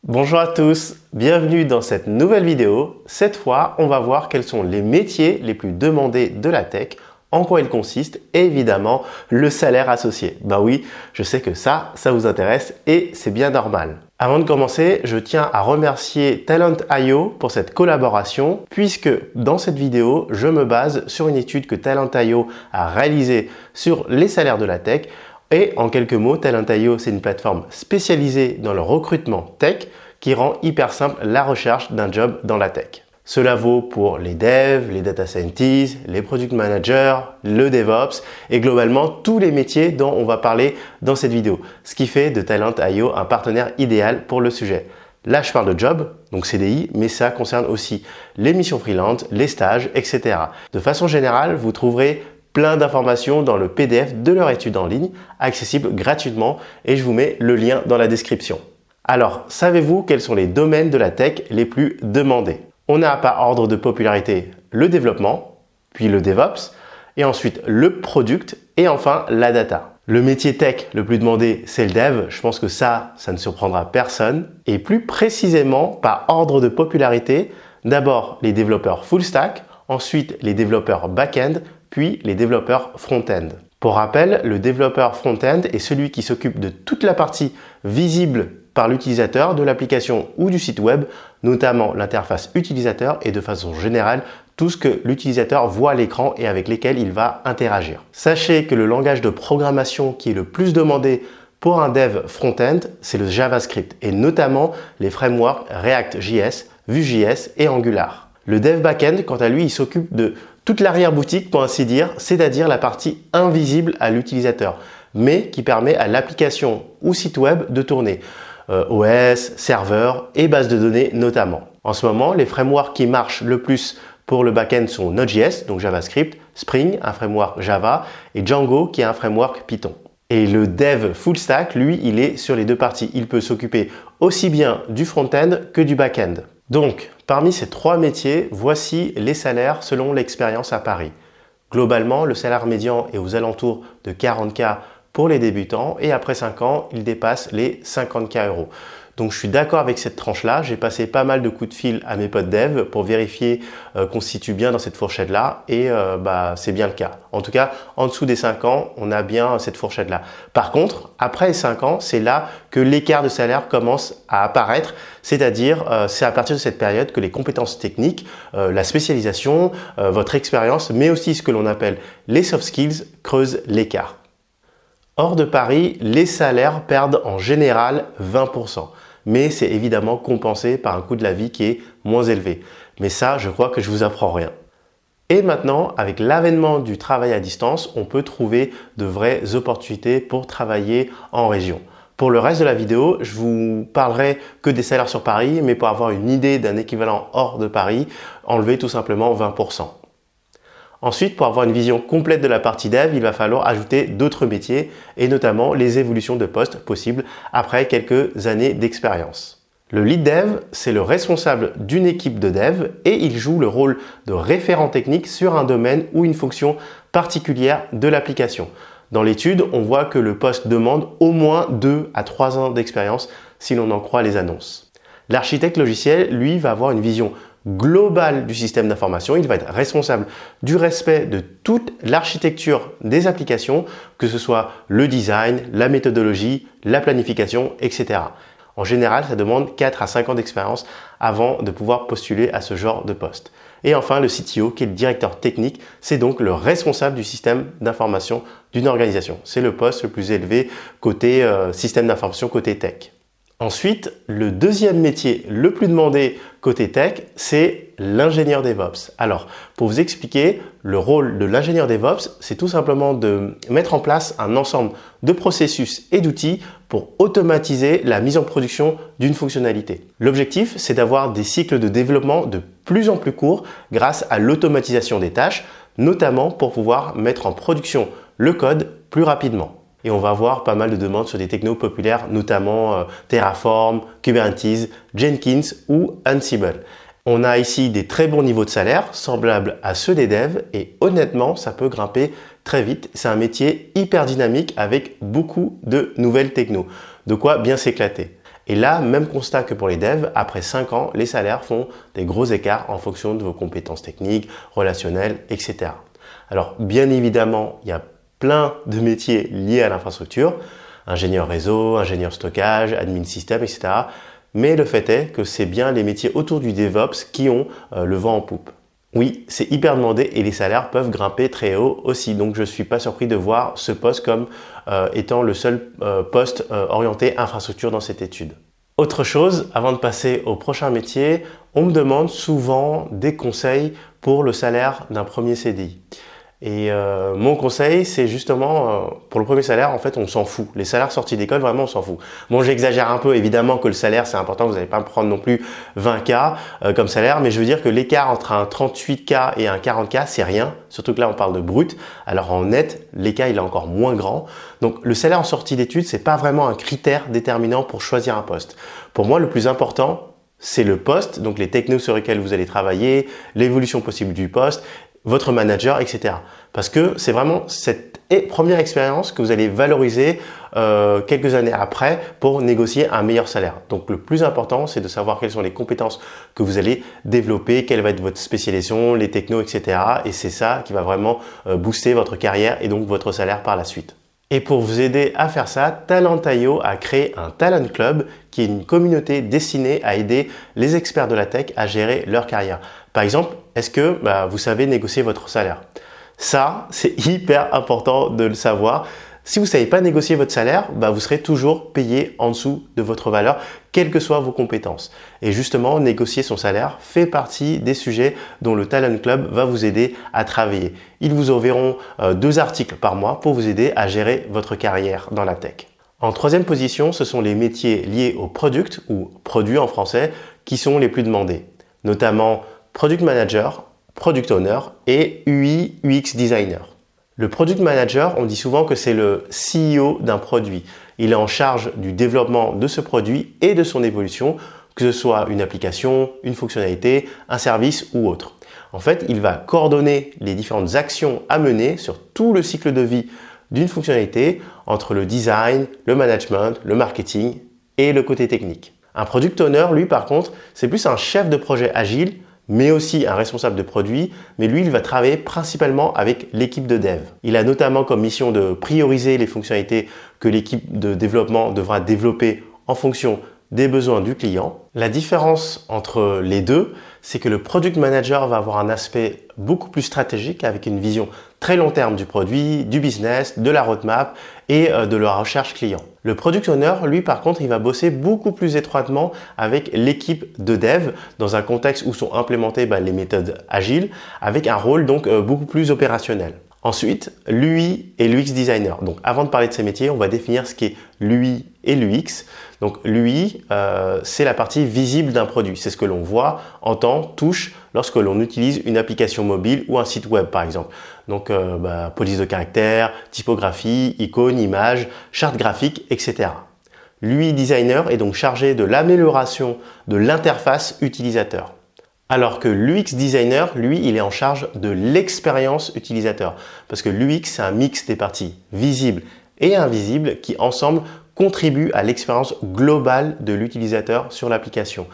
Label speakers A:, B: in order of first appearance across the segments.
A: Bonjour à tous, bienvenue dans cette nouvelle vidéo. Cette fois, on va voir quels sont les métiers les plus demandés de la tech, en quoi ils consistent et évidemment le salaire associé. Bah oui, je sais que ça vous intéresse et c'est bien normal. Avant de commencer, je tiens à remercier Talent.io pour cette collaboration puisque dans cette vidéo, je me base sur une étude que Talent.io a réalisée sur les salaires de la tech. Et en quelques mots, Talent.io, c'est une plateforme spécialisée dans le recrutement tech qui rend hyper simple la recherche d'un job dans la tech. Cela vaut pour les devs, les data scientists, les product managers, le DevOps et globalement tous les métiers dont on va parler dans cette vidéo. Ce qui fait de Talent.io un partenaire idéal pour le sujet. Là, je parle de job, donc CDI, mais ça concerne aussi les missions freelance, les stages, etc. De façon générale, vous trouverez plein d'informations dans le PDF de leur étude en ligne, accessible gratuitement et je vous mets le lien dans la description. Alors, savez-vous quels sont les domaines de la tech les plus demandés? On a par ordre de popularité le développement, puis le DevOps, et ensuite le product et enfin la data. Le métier tech le plus demandé, c'est le dev. Je pense que ça ne surprendra personne. Et plus précisément, par ordre de popularité, d'abord les développeurs full stack, ensuite les développeurs back-end, puis les développeurs front-end. Pour rappel, le développeur front-end est celui qui s'occupe de toute la partie visible par l'utilisateur de l'application ou du site web, notamment l'interface utilisateur et de façon générale, tout ce que l'utilisateur voit à l'écran et avec lesquels il va interagir. Sachez que le langage de programmation qui est le plus demandé pour un dev front-end, c'est le JavaScript et notamment les frameworks React.js, Vue.js et Angular. Le dev back-end, quant à lui, il s'occupe de toute l'arrière-boutique, pour ainsi dire, c'est-à-dire la partie invisible à l'utilisateur, mais qui permet à l'application ou site web de tourner. OS, serveur et base de données notamment. En ce moment, les frameworks qui marchent le plus pour le back-end sont Node.js, donc JavaScript, Spring, un framework Java, et Django, qui est un framework Python. Et le dev full stack, lui, il est sur les deux parties. Il peut s'occuper aussi bien du front-end que du back-end. Donc, parmi ces trois métiers, voici les salaires selon l'expérience à Paris. Globalement, le salaire médian est aux alentours de 40K pour les débutants et après 5 ans, il dépasse les 50K €. Donc je suis d'accord avec cette tranche-là. J'ai passé pas mal de coups de fil à mes potes dev pour vérifier qu'on se situe bien dans cette fourchette-là et c'est bien le cas. En tout cas, en dessous des 5 ans, on a bien cette fourchette-là. Par contre, après les 5 ans, c'est là que l'écart de salaire commence à apparaître, c'est-à-dire c'est à partir de cette période que les compétences techniques, la spécialisation, votre expérience, mais aussi ce que l'on appelle les soft skills creusent l'écart. Hors de Paris, les salaires perdent en général 20%. Mais c'est évidemment compensé par un coût de la vie qui est moins élevé. Mais ça, je crois que je vous apprends rien. Et maintenant, avec l'avènement du travail à distance, on peut trouver de vraies opportunités pour travailler en région. Pour le reste de la vidéo, je vous parlerai que des salaires sur Paris, mais pour avoir une idée d'un équivalent hors de Paris, enlevez tout simplement 20%. Ensuite, pour avoir une vision complète de la partie dev, il va falloir ajouter d'autres métiers et notamment les évolutions de poste possibles après quelques années d'expérience. Le lead dev, c'est le responsable d'une équipe de dev et il joue le rôle de référent technique sur un domaine ou une fonction particulière de l'application. Dans l'étude, on voit que le poste demande au moins 2 à 3 ans d'expérience si l'on en croit les annonces. L'architecte logiciel, lui, va avoir une vision global du système d'information. Il va être responsable du respect de toute l'architecture des applications, que ce soit le design, la méthodologie, la planification, etc. En général, ça demande 4 à 5 ans d'expérience avant de pouvoir postuler à ce genre de poste. Et enfin, le CTO, qui est le directeur technique, c'est donc le responsable du système d'information d'une organisation. C'est le poste le plus élevé côté système d'information, côté tech. Ensuite, le deuxième métier le plus demandé côté tech, c'est l'ingénieur DevOps. Alors, pour vous expliquer, le rôle de l'ingénieur DevOps, c'est tout simplement de mettre en place un ensemble de processus et d'outils pour automatiser la mise en production d'une fonctionnalité. L'objectif, c'est d'avoir des cycles de développement de plus en plus courts grâce à l'automatisation des tâches, notamment pour pouvoir mettre en production le code plus rapidement. Et on va voir pas mal de demandes sur des technos populaires, notamment Terraform, Kubernetes, Jenkins ou Ansible. On a ici des très bons niveaux de salaire, semblables à ceux des devs, et honnêtement, ça peut grimper très vite. C'est un métier hyper dynamique avec beaucoup de nouvelles technos. De quoi bien s'éclater. Et là, même constat que pour les devs, après 5 ans, les salaires font des gros écarts en fonction de vos compétences techniques, relationnelles, etc. Alors, bien évidemment, il y a plein de métiers liés à l'infrastructure, ingénieur réseau, ingénieur stockage, admin système, etc. Mais le fait est que c'est bien les métiers autour du DevOps qui ont le vent en poupe. Oui, c'est hyper demandé et les salaires peuvent grimper très haut aussi. Donc, je ne suis pas surpris de voir ce poste comme étant le seul poste orienté infrastructure dans cette étude. Autre chose, avant de passer au prochain métier, on me demande souvent des conseils pour le salaire d'un premier CDI. Et mon conseil, c'est justement, pour le premier salaire, en fait, on s'en fout. Les salaires sortis d'école, vraiment, on s'en fout. Bon, j'exagère un peu, évidemment que le salaire, c'est important. Vous n'allez pas me prendre non plus 20K comme salaire, mais je veux dire que l'écart entre un 38K et un 40K, c'est rien. Surtout que là, on parle de brut. Alors en net, l'écart, il est encore moins grand. Donc, le salaire en sortie d'études, c'est pas vraiment un critère déterminant pour choisir un poste. Pour moi, le plus important, c'est le poste, donc les technos sur lesquels vous allez travailler, l'évolution possible du poste, votre manager, etc. Parce que c'est vraiment cette première expérience que vous allez valoriser quelques années après pour négocier un meilleur salaire. Donc le plus important, c'est de savoir quelles sont les compétences que vous allez développer, quelle va être votre spécialisation, les technos, etc. Et c'est ça qui va vraiment booster votre carrière et donc votre salaire par la suite. Et pour vous aider à faire ça, Talent.io a créé un Talent Club qui est une communauté destinée à aider les experts de la tech à gérer leur carrière. Par exemple, est-ce que vous savez négocier votre salaire? Ça, c'est hyper important de le savoir. Si vous ne savez pas négocier votre salaire, vous serez toujours payé en dessous de votre valeur, quelles que soient vos compétences. Et justement, négocier son salaire fait partie des sujets dont le Talent Club va vous aider à travailler. Ils vous enverront 2 articles par mois pour vous aider à gérer votre carrière dans la tech. En troisième position, ce sont les métiers liés au product ou produit en français qui sont les plus demandés, notamment Product Manager, Product Owner et UI UX Designer. Le Product Manager, on dit souvent que c'est le CEO d'un produit. Il est en charge du développement de ce produit et de son évolution, que ce soit une application, une fonctionnalité, un service ou autre. En fait, il va coordonner les différentes actions à mener sur tout le cycle de vie d'une fonctionnalité entre le design, le management, le marketing et le côté technique. Un Product Owner, lui, par contre, c'est plus un chef de projet agile, mais aussi un responsable de produit, mais lui, il va travailler principalement avec l'équipe de dev. Il a notamment comme mission de prioriser les fonctionnalités que l'équipe de développement devra développer en fonction des besoins du client. La différence entre les deux, c'est que le Product Manager va avoir un aspect beaucoup plus stratégique avec une vision très long terme du produit, du business, de la roadmap et de la recherche client. Le Product Owner, lui, par contre, il va bosser beaucoup plus étroitement avec l'équipe de dev dans un contexte où sont implémentées les méthodes agiles avec un rôle donc beaucoup plus opérationnel. Ensuite, l'UI et l'UX designer. Donc, avant de parler de ces métiers, on va définir ce qu'est l'UI et l'UX. Donc, l'UI, c'est la partie visible d'un produit. C'est ce que l'on voit, entend, touche lorsque l'on utilise une application mobile ou un site web, par exemple. Donc, police de caractère, typographie, icône, image, charte graphique, etc. L'UI designer est donc chargé de l'amélioration de l'interface utilisateur. Alors que l'UX designer, lui, il est en charge de l'expérience utilisateur. Parce que l'UX, c'est un mix des parties visibles et invisibles qui, ensemble, contribuent à l'expérience globale de l'utilisateur sur l'application.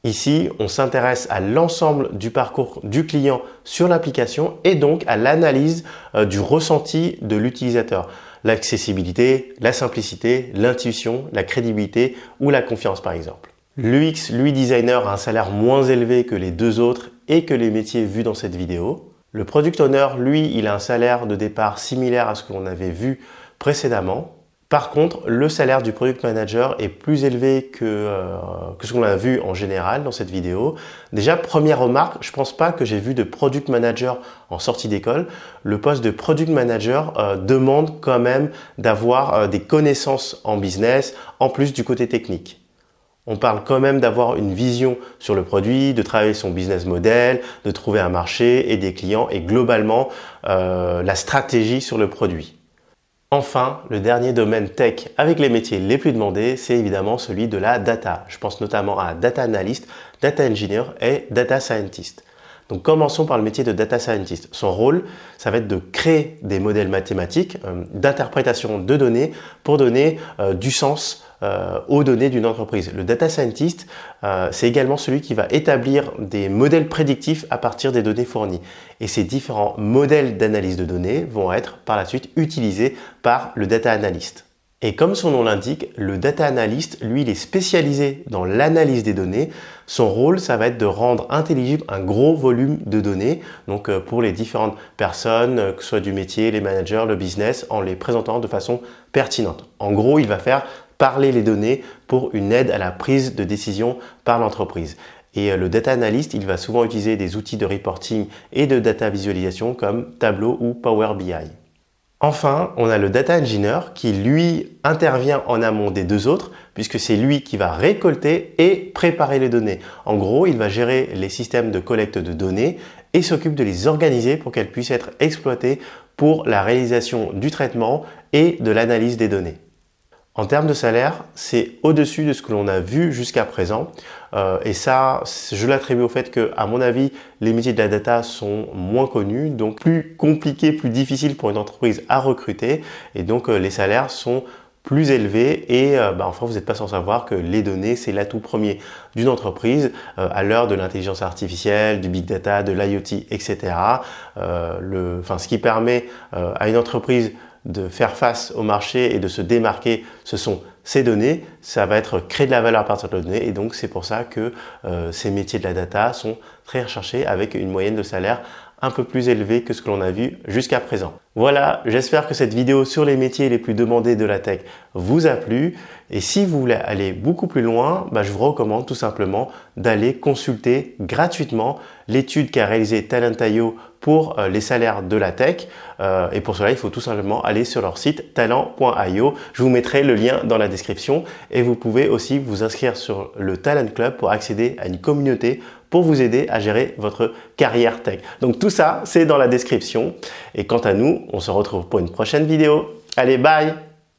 A: Ici, on s'intéresse à l'ensemble du parcours du client sur l'application et donc à l'analyse du ressenti de l'utilisateur. L'accessibilité, la simplicité, l'intuition, la crédibilité ou la confiance, par exemple. L'UX, l'UI designer a un salaire moins élevé que les 2 autres et que les métiers vus dans cette vidéo. Le Product Owner, lui, il a un salaire de départ similaire à ce qu'on avait vu précédemment. Par contre, le salaire du Product Manager est plus élevé que ce qu'on a vu en général dans cette vidéo. Déjà, première remarque, je ne pense pas que j'ai vu de Product Manager en sortie d'école. Le poste de Product Manager demande quand même d'avoir des connaissances en business, en plus du côté technique. On parle quand même d'avoir une vision sur le produit, de travailler son business model, de trouver un marché et des clients et globalement la stratégie sur le produit. Enfin, le dernier domaine tech avec les métiers les plus demandés, c'est évidemment celui de la data. Je pense notamment à data analyst, data engineer et data scientist. Donc commençons par le métier de data scientist. Son rôle, ça va être de créer des modèles mathématiques d'interprétation de données pour donner du sens aux données d'une entreprise. Le data scientist, c'est également celui qui va établir des modèles prédictifs à partir des données fournies. Et ces différents modèles d'analyse de données vont être par la suite utilisés par le data analyst. Et comme son nom l'indique, le data analyst, lui, il est spécialisé dans l'analyse des données. Son rôle, ça va être de rendre intelligible un gros volume de données, donc pour les différentes personnes, que ce soit du métier, les managers, le business, en les présentant de façon pertinente. En gros, il va faire parler les données pour une aide à la prise de décision par l'entreprise. Et le data analyst, il va souvent utiliser des outils de reporting et de data visualisation comme Tableau ou Power BI. Enfin, on a le data engineer qui, lui, intervient en amont des deux autres puisque c'est lui qui va récolter et préparer les données. En gros, il va gérer les systèmes de collecte de données et s'occupe de les organiser pour qu'elles puissent être exploitées pour la réalisation du traitement et de l'analyse des données. En termes de salaire, c'est au-dessus de ce que l'on a vu jusqu'à présent. Et ça, je l'attribue au fait que, à mon avis, les métiers de la data sont moins connus, donc plus compliqués, plus difficiles pour une entreprise à recruter. Et donc, les salaires sont plus élevés et enfin, vous n'êtes pas sans savoir que les données, c'est l'atout premier d'une entreprise à l'heure de l'intelligence artificielle, du big data, de l'IoT, etc. Ce qui permet à une entreprise de faire face au marché et de se démarquer, ce sont ces données. Ça va être créer de la valeur à partir de données et donc c'est pour ça que ces métiers de la data sont très recherchés avec une moyenne de salaire un peu plus élevée que ce que l'on a vu jusqu'à présent. Voilà, j'espère que cette vidéo sur les métiers les plus demandés de la tech vous a plu. Et si vous voulez aller beaucoup plus loin, je vous recommande tout simplement d'aller consulter gratuitement l'étude qu'a réalisée Talent.io pour les salaires de la tech. Et pour cela, il faut tout simplement aller sur leur site talent.io. Je vous mettrai le lien dans la description et vous pouvez aussi vous inscrire sur le Talent Club pour accéder à une communauté pour vous aider à gérer votre carrière tech. Donc tout ça, c'est dans la description. Et quant à nous, on se retrouve pour une prochaine vidéo. Allez, bye!